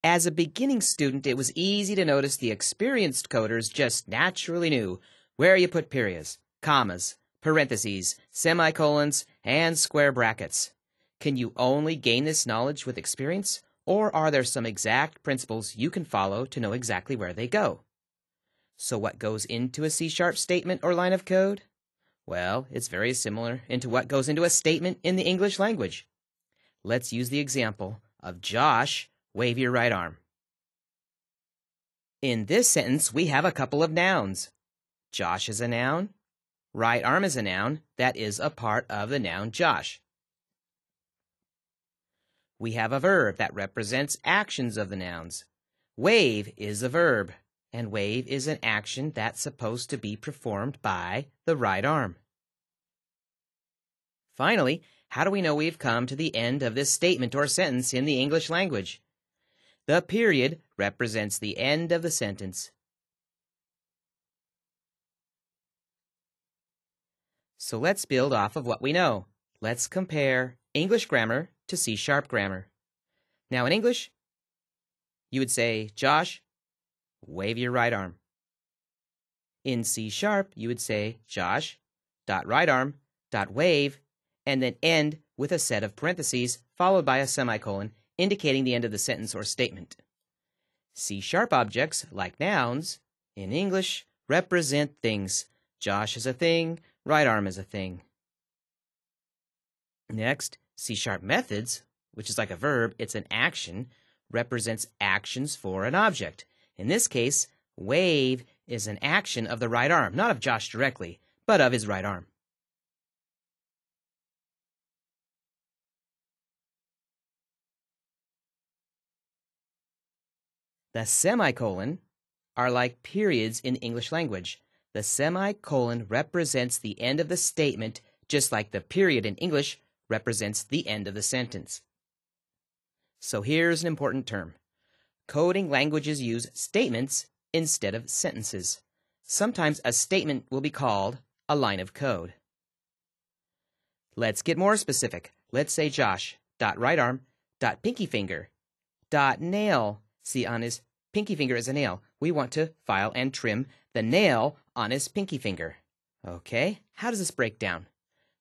As a beginning student, it was easy to notice the experienced coders just naturally knew where you put periods, commas, parentheses, semicolons, and square brackets. Can you only gain this knowledge with experience, or are there some exact principles you can follow to know exactly where they go? So what goes into a C# statement or line of code? Well, it's very similar into what goes into a statement in the English language. Let's use the example of Josh, wave your right arm. In this sentence, we have a couple of nouns. Josh is a noun. Right arm is a noun that is a part of the noun Josh. We have a verb that represents actions of the nouns. Wave is a verb, and wave is an action that's supposed to be performed by the right arm. Finally, how do we know we've come to the end of this statement or sentence in the English language? The period represents the end of the sentence. So let's build off of what we know. Let's compare English grammar to C# grammar. Now in English, you would say, Josh, wave your right arm. In C#, you would say, Josh, dot right arm, dot wave, and then end with a set of parentheses followed by a semicolon indicating the end of the sentence or statement. C# objects, like nouns, in English, represent things. Josh is a thing, right arm is a thing. Next, C# methods, which is like a verb, it's an action, represents actions for an object. In this case, wave is an action of the right arm, not of Josh directly, but of his right arm. The semicolon are like periods in the English language. The semicolon represents the end of the statement, just like the period in English represents the end of the sentence. So here's an important term. Coding languages use statements instead of sentences. Sometimes a statement will be called a line of code. Let's get more specific. Let's say Josh, dot right arm, dot pinky finger, dot nail. See, on his pinky finger is a nail. We want to file and trim the nail on his pinky finger. Okay, how does this break down?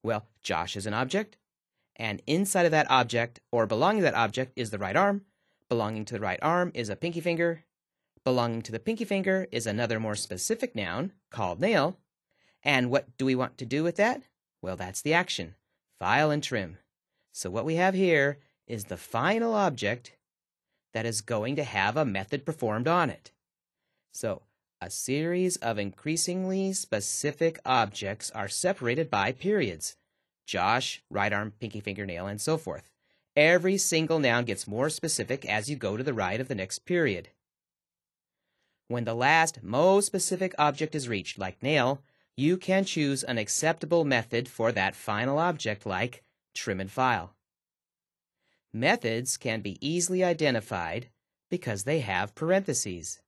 Well, Josh is an object, and inside of that object, or belonging to that object, is the right arm. Belonging to the right arm is a pinky finger. Belonging to the pinky finger is another more specific noun called nail. And what do we want to do with that? Well, that's the action, file and trim. So what we have here is the final object that is going to have a method performed on it. So a series of increasingly specific objects are separated by periods. Josh, right arm, pinky finger, nail, and so forth. Every single noun gets more specific as you go to the right of the next period. When the last, most specific object is reached, like nail, you can choose an acceptable method for that final object, like trim and file. Methods can be easily identified because they have parentheses.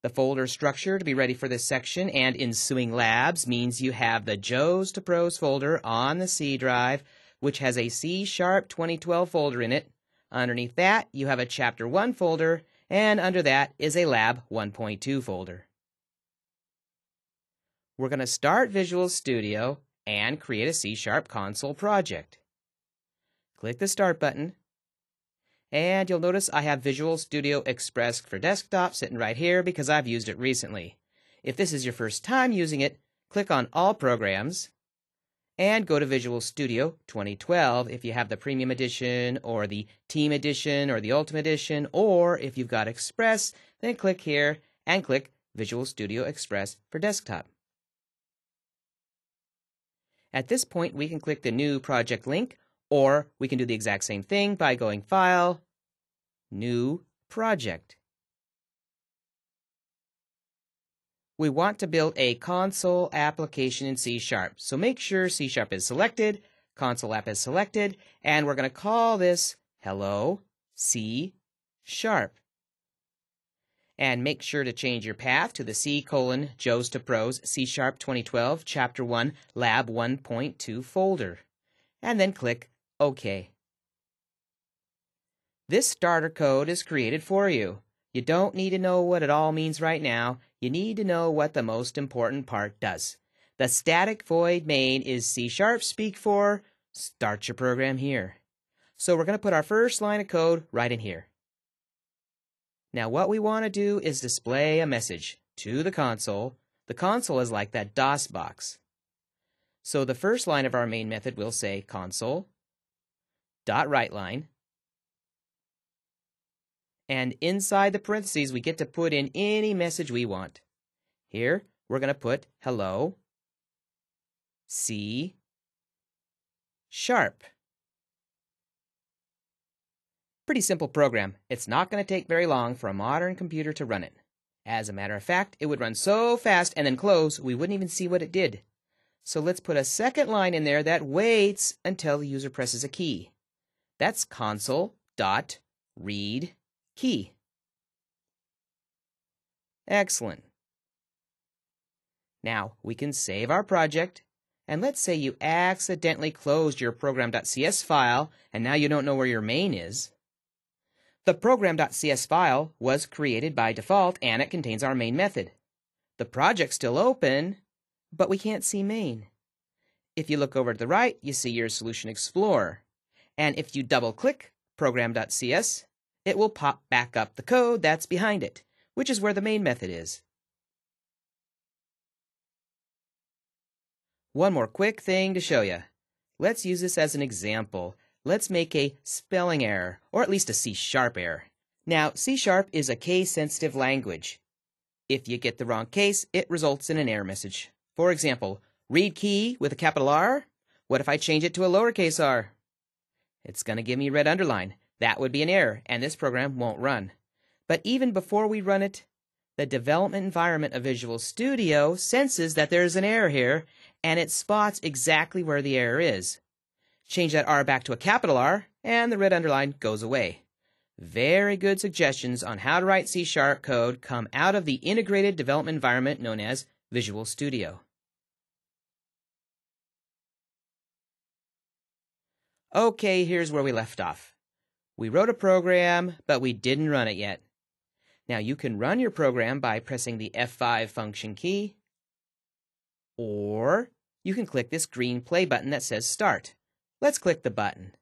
The folder structure to be ready for this section and ensuing labs means you have the Joes to Pros folder on the C drive, which has a C# 2012 folder in it. Underneath that, you have a Chapter 1 folder, and under that is a Lab 1.2 folder. We're going to start Visual Studio and create a C# console project. Click the Start button, and you'll notice I have Visual Studio Express for Desktop sitting right here because I've used it recently. If this is your first time using it, click on All Programs and go to Visual Studio 2012 if you have the Premium Edition or the Team Edition or the Ultimate Edition, or if you've got Express, then click here and click Visual Studio Express for Desktop. At this point, we can click the New Project link, or we can do the exact same thing by going File, New Project. We want to build a console application in C#, so make sure C# is selected, console app is selected, and we're going to call this Hello C#. And make sure to change your path to the C:\Joes to Pros C# 2012 Chapter 1 Lab 1.2 folder. And then click OK. This starter code is created for you. You don't need to know what it all means right now. You need to know what the most important part does. The static void main is C# speak for start your program here. So we're going to put our first line of code right in here. Now what we want to do is display a message to the console. The console is like that DOS box. So the first line of our main method will say console.writeLine. And inside the parentheses, we get to put in any message we want. Here, we're going to put hello C#. Pretty simple program. It's not going to take very long for a modern computer to run it. As a matter of fact, it would run so fast and then close, we wouldn't even see what it did. So let's put a second line in there that waits until the user presses a key. That's console.readKey. Excellent. Now we can save our project, and let's say you accidentally closed your program.cs file and now you don't know where your main is. The program.cs file was created by default and it contains our main method. The project's still open, but we can't see main. If you look over to the right, you see your Solution Explorer. And if you double-click program.cs, it will pop back up the code that's behind it, which is where the main method is. One more quick thing to show you. Let's use this as an example. Let's make a spelling error, or at least a C# error. Now, C# is a case-sensitive language. If you get the wrong case, it results in an error message. For example, read key with a capital R. What if I change it to a lowercase r? It's going to give me red underline. That would be an error, and this program won't run. But even before we run it, the development environment of Visual Studio senses that there's an error here, and it spots exactly where the error is. Change that R back to a capital R, and the red underline goes away. Very good suggestions on how to write C# code come out of the integrated development environment known as Visual Studio. Okay, here's where we left off. We wrote a program, but we didn't run it yet. Now you can run your program by pressing the F5 function key, or you can click this green play button that says Start. Let's click the button.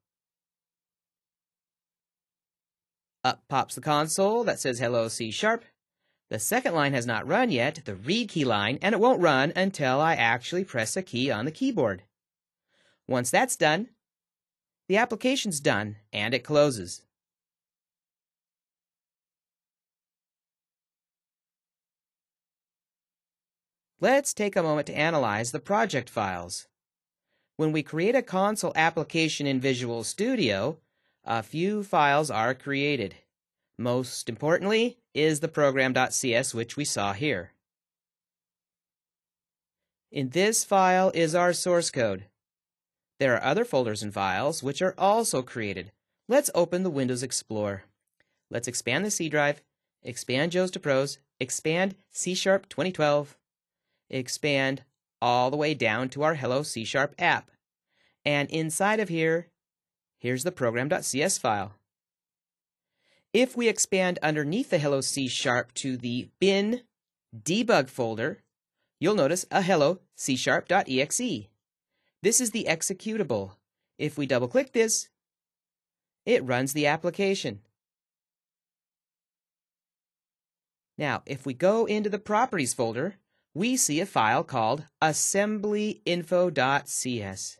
Up pops the console that says Hello C#. The second line has not run yet, the read key line, and it won't run until I actually press a key on the keyboard. Once that's done, the application's done and it closes. Let's take a moment to analyze the project files. When we create a console application in Visual Studio, a few files are created. Most importantly is the program.cs, which we saw here. In this file is our source code. There are other folders and files which are also created. Let's open the Windows Explorer. Let's expand the C drive, expand JOES to Pros, expand C# 2012, expand all the way down to our Hello C# app. And inside of here, here's the program.cs file. If we expand underneath the Hello C# to the bin debug folder, you'll notice a Hello C#.exe. This is the executable. If we double-click this, it runs the application. Now, if we go into the Properties folder, we see a file called assemblyinfo.cs.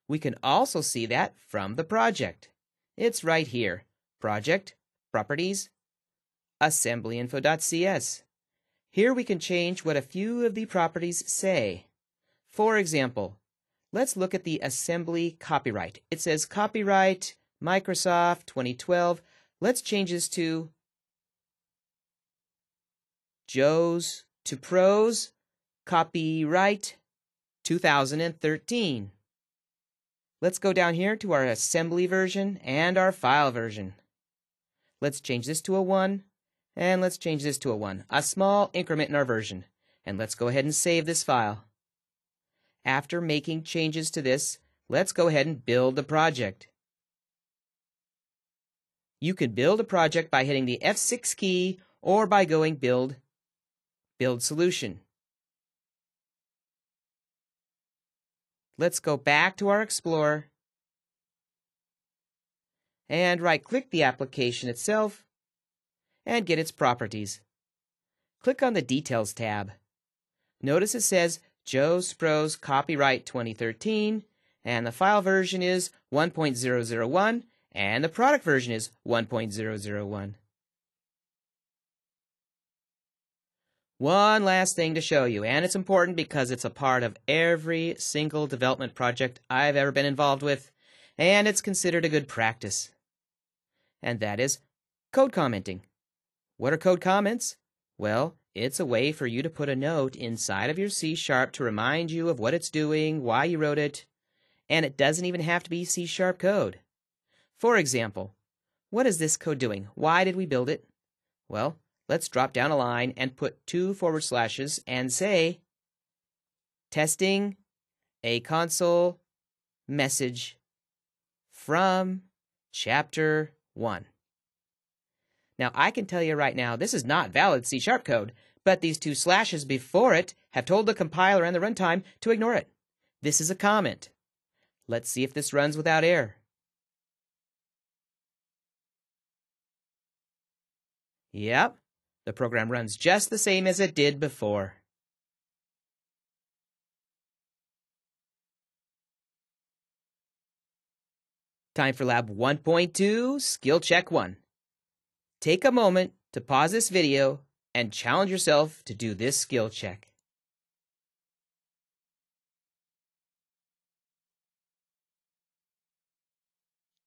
We can also see that from the project. It's right here. Project, Properties, assemblyinfo.cs. Here we can change what a few of the properties say. For example, let's look at the assembly copyright. It says copyright Microsoft 2012. Let's change this to JOES to Pros copyright 2013. Let's go down here to our assembly version and our file version. Let's change this to a 1, and let's change this to a 1, a small increment in our version. And let's go ahead and save this file. After making changes to this, let's go ahead and build the project. You can build a project by hitting the F6 key or by going Build Solution. Let's go back to our Explorer and right-click the application itself and get its properties. Click on the Details tab. Notice it says Joe Sprouse Copyright 2013, and the file version is 1.001, and the product version is 1.001. One last thing to show you, and it's important because it's a part of every single development project I've ever been involved with, and it's considered a good practice. And that is code commenting. What are code comments? Well, it's a way for you to put a note inside of your C# to remind you of what it's doing, why you wrote it, and it doesn't even have to be C# code. For example, what is this code doing? Why did we build it? Well, let's drop down a line and put 2 forward slashes and say, testing a console message from chapter 1. Now, I can tell you right now, this is not valid C# code, but these 2 slashes before it have told the compiler and the runtime to ignore it. This is a comment. Let's see if this runs without error. Yep, the program runs just the same as it did before. Time for Lab 1.2, Skill Check 1. Take a moment to pause this video and challenge yourself to do this skill check.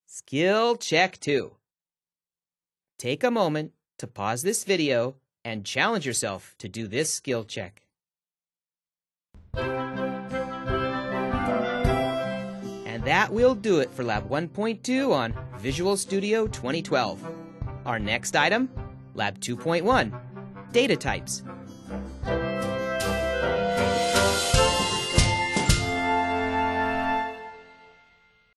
Skill Check 2. Take a moment to pause this video and challenge yourself to do this skill check. And that will do it for Lab 1.2 on Visual Studio 2012. Our next item, Lab 2.1, Data Types.